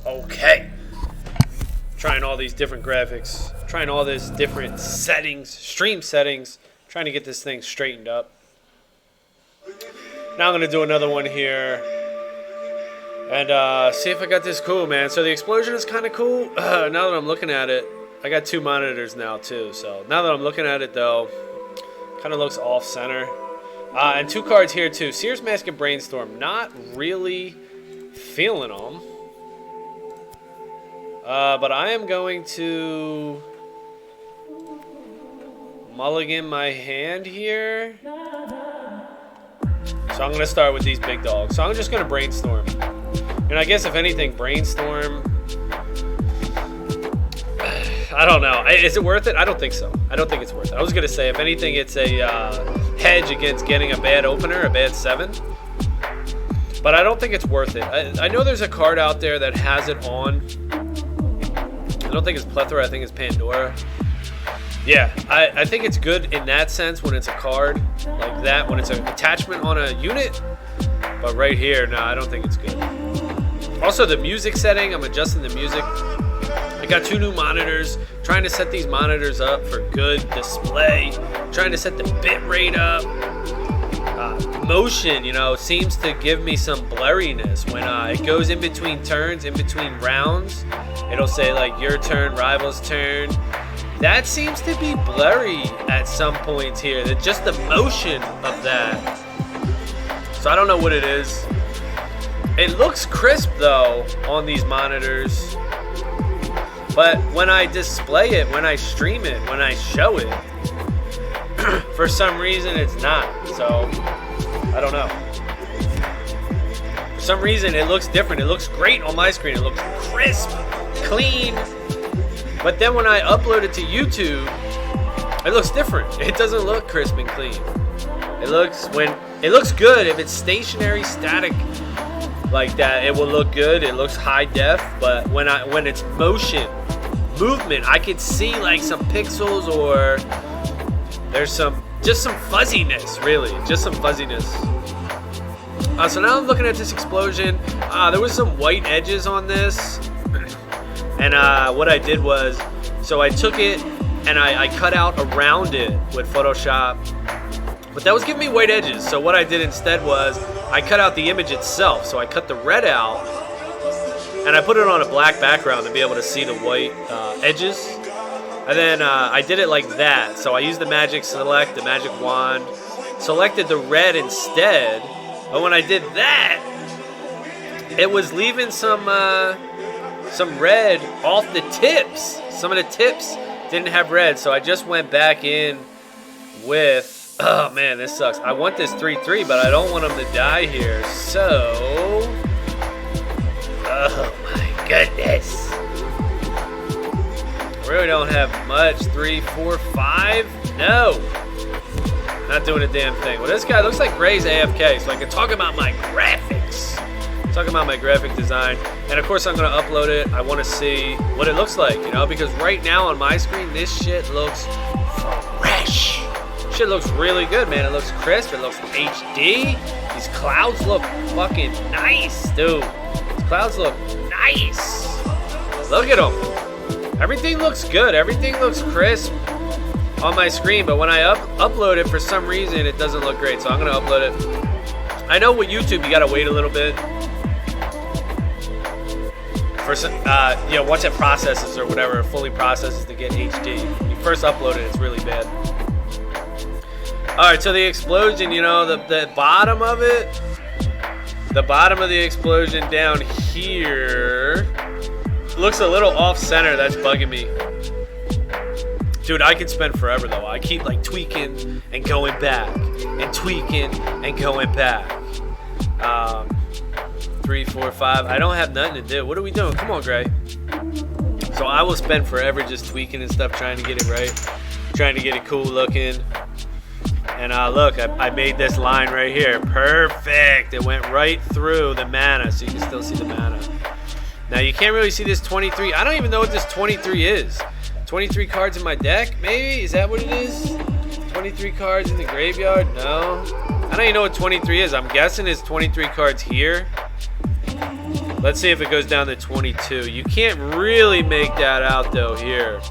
Okay. Trying all these different graphics. Trying all these different settings. Stream settings. Trying to get this thing straightened up. Now I'm going to do another one here. And see if I got this cool, man. So the explosion is kind of cool. Now that I'm looking at it. I got 2 monitors now, too. So now that I'm looking at it, though, kind of looks off-center. And 2 cards here, too. Sears Mask and Brainstorm. Not really feeling them. But I am going to mulligan my hand here. So I'm going to start with these big dogs. So I'm just going to Brainstorm. And I guess if anything, Brainstorm... I don't know. Is it worth it? I don't think so. I don't think it's worth it. I was going to say, if anything, it's a hedge against getting a bad opener, a bad 7. But I don't think it's worth it. I know there's a card out there that has it on. I don't think it's Plethora. I think it's Pandora. Yeah, I think it's good in that sense when it's a card like that, when it's an attachment on a unit. But right here, no, I don't think it's good. Also, the music setting, I'm adjusting the music. I got 2 new monitors, trying to set these monitors up for good display, trying to set the bit rate up. Motion, you know, seems to give me some blurriness when it goes in between turns, in between rounds. It'll say like your turn, rival's turn. That seems to be blurry at some points here. Just the motion of that. So I don't know what it is. It looks crisp though on these monitors. But when I display it, when I stream it, when I show it, for some reason it's not. So I don't know. For some reason it looks different. It looks great on my screen. It looks crisp, clean. But then when I upload it to YouTube, it looks different. It doesn't look crisp and clean. It looks good if it's stationary, static like that. It will look good. It looks high def. But when it's movement, I could see like some pixels or there's just some fuzziness, really. Just some fuzziness. So now I'm looking at this explosion. There was some white edges on this. And what I did was, so I took it and I cut out around it with Photoshop. But that was giving me white edges. So what I did instead was I cut out the image itself. So I cut the red out and I put it on a black background to be able to see the white edges. And then I did it like that. So I used the magic select, the magic wand, selected the red instead. But when I did that, it was leaving some red off the tips. Some of the tips didn't have red. So I just went back in with, oh man, this sucks. I want this 3-3, but I don't want him to die here. So, oh my goodness. Really don't have much. 3, 4, 5. No. Not doing a damn thing. Well, this guy looks like Gray's AFK. So I can talk about my graphics. Talking about my graphic design. And of course I'm going to upload it. I want to see what it looks like, you know, because right now on my screen, this shit looks fresh. Shit looks really good, man. It looks crisp. It looks HD. These clouds look fucking nice, dude. These clouds look nice. Look at them. Everything looks good. Everything looks crisp on my screen, but when I upload it, for some reason, it doesn't look great. So I'm going to upload it. I know with YouTube, you got to wait a little bit. For some, you know, once it processes or whatever, it fully processes to get HD. When you first upload it, it's really bad. All right, so the explosion, you know, the bottom of it, the bottom of the explosion down here looks a little off center. That's bugging me. Dude, I could spend forever though. I keep like tweaking and going back and tweaking and going back. 3, 4, 5. I don't have nothing to do. What are we doing? Come on, Gray. So I will spend forever just tweaking and stuff, trying to get it right, trying to get it cool looking. And look, I made this line right here. Perfect. It went right through the mana, so you can still see the mana. Now you can't really see this 23. I don't even know what this 23 is. 23 cards in my deck, maybe? Is that what it is? 23 cards in the graveyard? No. I don't even know what 23 is. I'm guessing it's 23 cards here. Let's see if it goes down to 22. You can't really make that out though here.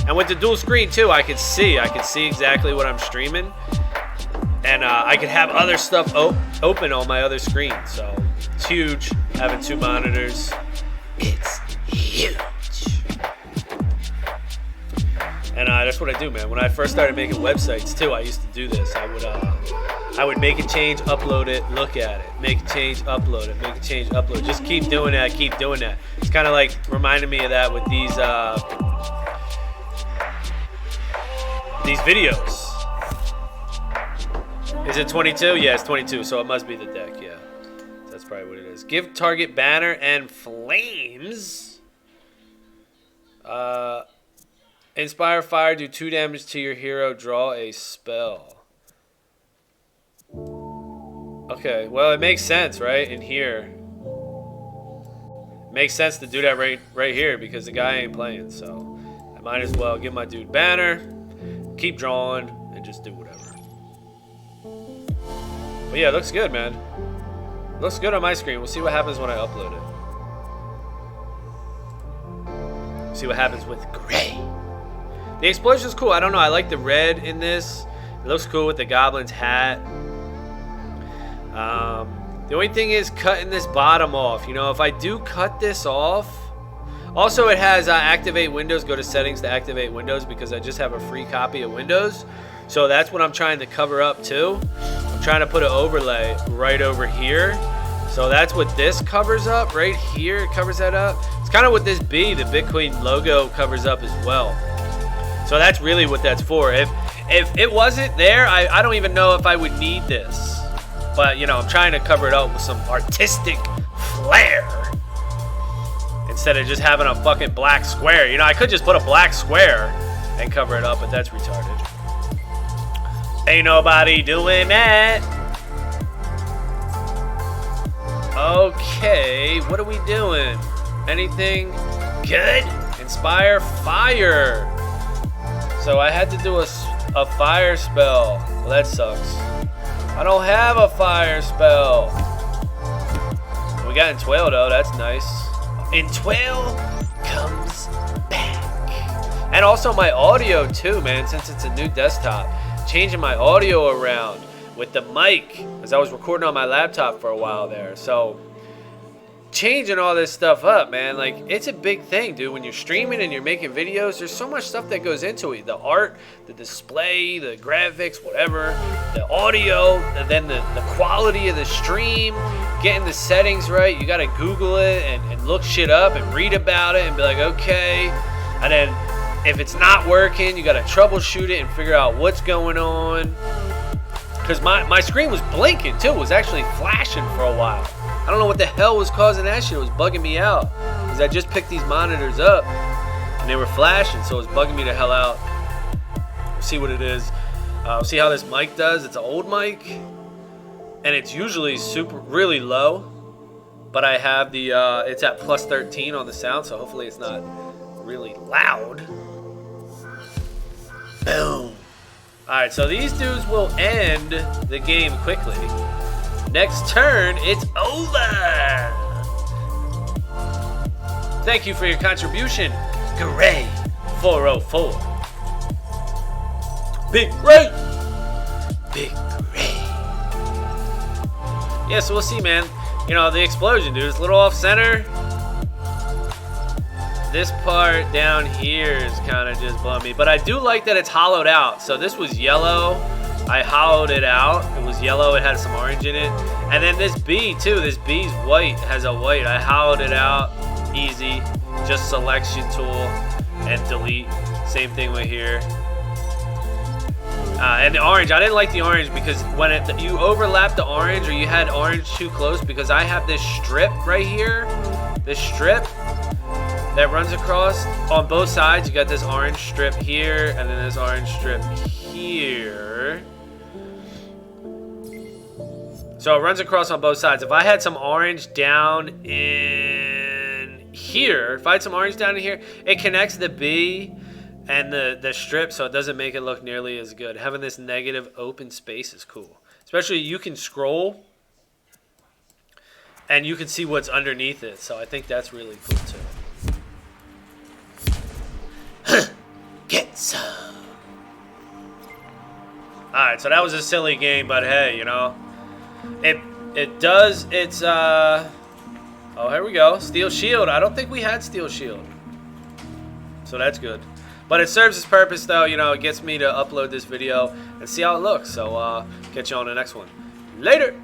And with the dual screen too, I can see exactly what I'm streaming. And I could have other stuff open on my other screen. So it's huge having 2 monitors. It's huge. And that's what I do, man. When I first started making websites too, I used to do this. I would make a change, upload it, look at it. Make a change, upload it. Make a change, upload it. Just keep doing that, keep doing that. It's kind of like reminding me of that with these videos. Is it 22? Yeah, it's 22, so it must be the deck, yeah. That's probably what it is. Give target banner and flames. Inspire fire, do 2 damage to your hero, draw a spell. Okay, well it makes sense, right? In here. It makes sense to do that right here because the guy ain't playing, so I might as well give my dude banner, keep drawing, and just do whatever. But yeah, it looks good, man. It looks good on my screen. We'll see what happens when I upload it. See what happens with gray. The explosion's cool. I don't know. I like the red in this. It looks cool with the goblin's hat. The only thing is cutting this bottom off. You know, if I do cut this off. Also, it has activate Windows. Go to settings to activate Windows because I just have a free copy of Windows. So that's what I'm trying to cover up too. I'm trying to put an overlay right over here. So that's what this covers up right here. It covers that up. It's kind of what this B, the Bitcoin logo, covers up as well. So that's really what that's for. If it wasn't there, I don't even know if I would need this. But, you know, I'm trying to cover it up with some artistic flair. Instead of just having a fucking black square. You know, I could just put a black square and cover it up, but that's retarded. Ain't nobody doing that. Okay, what are we doing? Anything good? Inspire fire. So I had to do a fire spell. Well, that sucks. I don't have a fire spell. We got in 12 though, that's nice. In 12 comes back. And also my audio too, man, since it's a new desktop. Changing my audio around with the mic, because I was recording on my laptop for a while there. So changing all this stuff up, man, like it's a big thing, dude. When you're streaming and you're making videos, there's so much stuff that goes into it. The art, the display, the graphics, whatever, the audio, and then the quality of the stream, getting the settings right. You gotta Google it and look shit up and read about it and be like, okay. And then if it's not working, you gotta troubleshoot it and figure out what's going on. Because my screen was blinking too. It was actually flashing for a while. I don't know what the hell was causing that shit. It was bugging me out. Because I just picked these monitors up and they were flashing, so it was bugging me the hell out. We'll see what it is. See how this mic does? It's an old mic. And it's usually really low. But I have the, it's at plus 13 on the sound, so hopefully it's not really loud. Boom. Alright, so these dudes will end the game quickly. Next turn, it's over. Thank you for your contribution, Gray 404. Big Gray. Big Gray. Yeah, so we'll see, man. You know, the explosion, dude, it's a little off center. This part down here is kind of just blowing me. But I do like that it's hollowed out. So this was yellow. I hollowed it out. It was yellow. It had some orange in it. And then this B, too. This B's white. Has a white. I hollowed it out. Easy. Just selection tool and delete. Same thing with here. And the orange. I didn't like the orange because when you overlap the orange or you had orange too close, because I have this strip right here. This strip that runs across on both sides. You got this orange strip here and then this orange strip here. So it runs across on both sides. If I had some orange down in here, if I had some orange down in here, it connects the B and the strip, so it doesn't make it look nearly as good. Having this negative open space is cool. Especially you can scroll And you can see what's underneath it, so I think that's really cool too. Get some. Alright, so that was a silly game, but hey, you know. It does its oh, here we go. Steel Shield. I don't think we had Steel Shield. So that's good. But it serves its purpose though, you know, it gets me to upload this video and see how it looks. So catch you on the next one. Later!